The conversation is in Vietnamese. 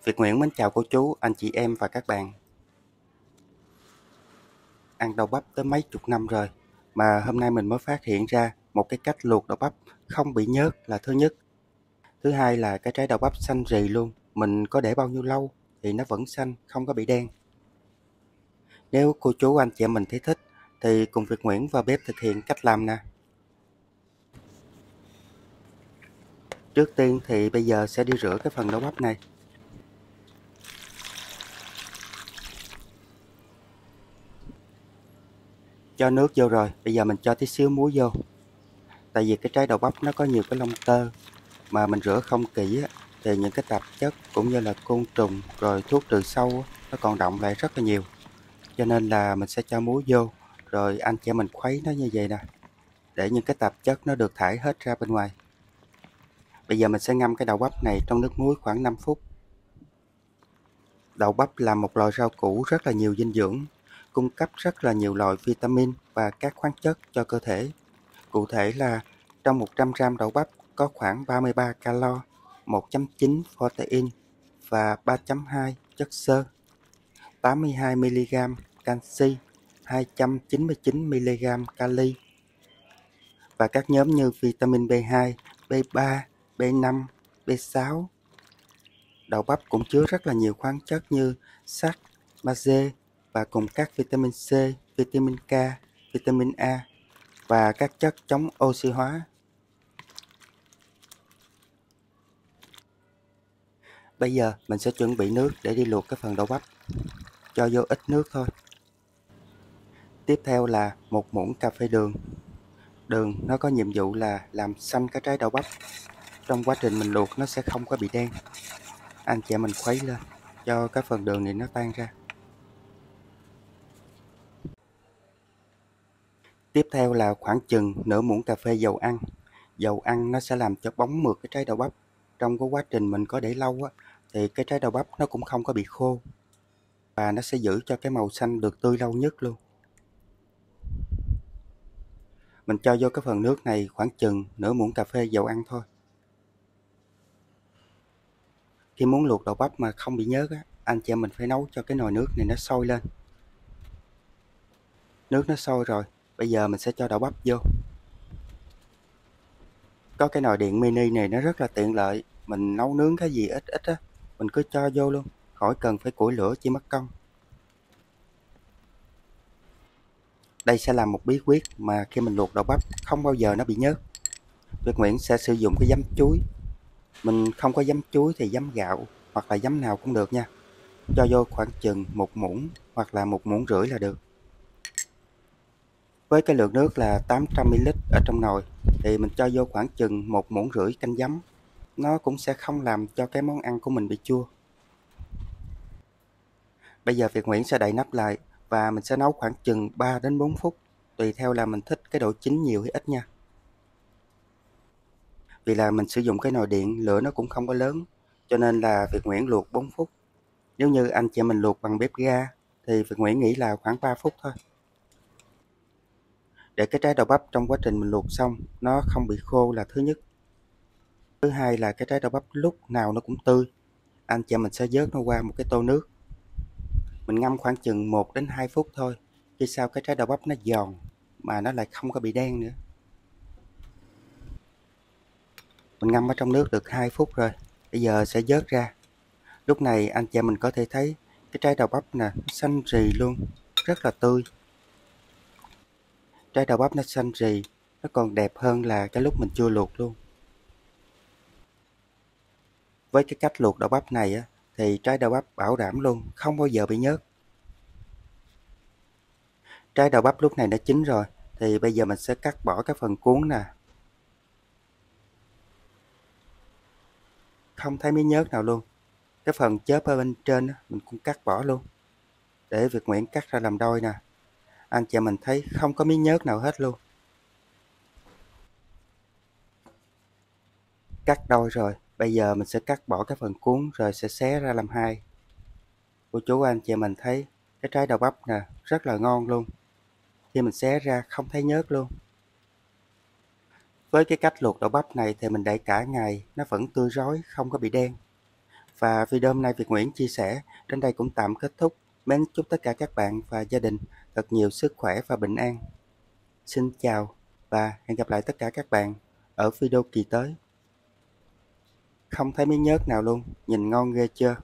Việt Nguyễn mến chào cô chú, anh chị em và các bạn. Ăn đậu bắp tới mấy chục năm rồi, mà hôm nay mình mới phát hiện ra một cái cách luộc đậu bắp không bị nhớt là thứ nhất. Thứ hai là cái trái đậu bắp xanh rì luôn, mình có để bao nhiêu lâu thì nó vẫn xanh, không có bị đen. Nếu cô chú anh chị em mình thấy thích thì cùng Việt Nguyễn vào bếp thực hiện cách làm nè. Trước tiên thì bây giờ sẽ đi rửa cái phần đậu bắp này. Cho nước vô rồi, bây giờ mình cho tí xíu muối vô. Tại vì cái trái đậu bắp nó có nhiều cái lông tơ, mà mình rửa không kỹ thì những cái tạp chất cũng như là côn trùng rồi thuốc trừ sâu nó còn đọng lại rất là nhiều. Cho nên là mình sẽ cho muối vô, rồi anh chị em mình khuấy nó như vậy nè, để những cái tạp chất nó được thải hết ra bên ngoài. Bây giờ mình sẽ ngâm cái đậu bắp này trong nước muối khoảng 5 phút. Đậu bắp là một loại rau củ rất là nhiều dinh dưỡng, cung cấp rất là nhiều loại vitamin và các khoáng chất cho cơ thể. Cụ thể là trong 100 gram đậu bắp có khoảng 33 calo, 1.9 protein và 3.2 chất xơ, 82 mg canxi, 299 mg kali và các nhóm như vitamin B2, B3, B5, B6. Đậu bắp cũng chứa rất là nhiều khoáng chất như sắt, magie và cùng các vitamin C, vitamin K, vitamin A và các chất chống oxy hóa. Bây giờ mình sẽ chuẩn bị nước để đi luộc cái phần đậu bắp. Cho vô ít nước thôi. Tiếp theo là 1 muỗng cà phê đường. Đường nó có nhiệm vụ là làm xanh cái trái đậu bắp. Trong quá trình mình luộc nó sẽ không có bị đen. Anh chị em mình khuấy lên cho cái phần đường này nó tan ra. Tiếp theo là khoảng chừng nửa muỗng cà phê dầu ăn. Dầu ăn nó sẽ làm cho bóng mượt cái trái đậu bắp. Trong cái quá trình mình có để lâu thì cái trái đậu bắp nó cũng không có bị khô. Và nó sẽ giữ cho cái màu xanh được tươi lâu nhất luôn. Mình cho vô cái phần nước này khoảng chừng nửa muỗng cà phê dầu ăn thôi. Khi muốn luộc đậu bắp mà không bị nhớt anh chị em mình phải nấu cho cái nồi nước này nó sôi lên. Nước nó sôi rồi, bây giờ mình sẽ cho đậu bắp vô. Có cái nồi điện mini này nó rất là tiện lợi, mình nấu nướng cái gì ít ít mình cứ cho vô luôn, khỏi cần phải củi lửa chỉ mất công. Đây sẽ là một bí quyết mà khi mình luộc đậu bắp không bao giờ nó bị nhớt. Việt Nguyễn sẽ sử dụng cái giấm chuối. Mình không có giấm chuối thì giấm gạo hoặc là giấm nào cũng được nha. Cho vô khoảng chừng 1 muỗng hoặc là 1,5 muỗng là được. Với cái lượng nước là 800 ml ở trong nồi thì mình cho vô khoảng chừng 1,5 muỗng canh giấm. Nó cũng sẽ không làm cho cái món ăn của mình bị chua. Bây giờ Việt Nguyễn sẽ đậy nắp lại và mình sẽ nấu khoảng chừng 3 đến 4 phút, tùy theo là mình thích cái độ chín nhiều hay ít nha. Vì là mình sử dụng cái nồi điện, lửa nó cũng không có lớn, cho nên là Việt Nguyễn luộc 4 phút. Nếu như anh chị mình luộc bằng bếp ga thì Việt Nguyễn nghĩ là khoảng 3 phút thôi. Để cái trái đậu bắp trong quá trình mình luộc xong nó không bị khô là thứ nhất. Thứ hai là cái trái đậu bắp lúc nào nó cũng tươi. Anh chị mình sẽ vớt nó qua một cái tô nước. Mình ngâm khoảng chừng 1 đến 2 phút thôi. Khi sau cái trái đậu bắp nó giòn mà nó lại không có bị đen nữa. Mình ngâm ở trong nước được 2 phút rồi. Bây giờ sẽ vớt ra. Lúc này anh chị mình có thể thấy cái trái đậu bắp nè, nó xanh rì luôn, rất là tươi. Trái đậu bắp nó xanh rì, nó còn đẹp hơn là cái lúc mình chưa luộc luôn. Với cái cách luộc đậu bắp này thì trái đậu bắp bảo đảm luôn, không bao giờ bị nhớt. Trái đậu bắp lúc này đã chín rồi, thì bây giờ mình sẽ cắt bỏ cái phần cuống nè. Không thấy miếng nhớt nào luôn. Cái phần chớp ở bên trên mình cũng cắt bỏ luôn. Để Việt Nguyễn cắt ra làm đôi nè. Anh chị mình thấy không có miếng nhớt nào hết luôn. Cắt đôi rồi, bây giờ mình sẽ cắt bỏ cái phần cuống rồi sẽ xé ra làm hai. Cô chú anh chị mình thấy cái trái đậu bắp nè, rất là ngon luôn. Khi mình xé ra không thấy nhớt luôn. Với cái cách luộc đậu bắp này thì mình để cả ngày nó vẫn tươi rói, không có bị đen. Và video hôm nay Việt Nguyễn chia sẻ đến đây cũng tạm kết thúc. Mến chúc tất cả các bạn và gia đình thật nhiều sức khỏe và bình an. Xin chào và hẹn gặp lại tất cả các bạn ở video kỳ tới. Không thấy miếng nhớt nào luôn, nhìn ngon ghê chưa?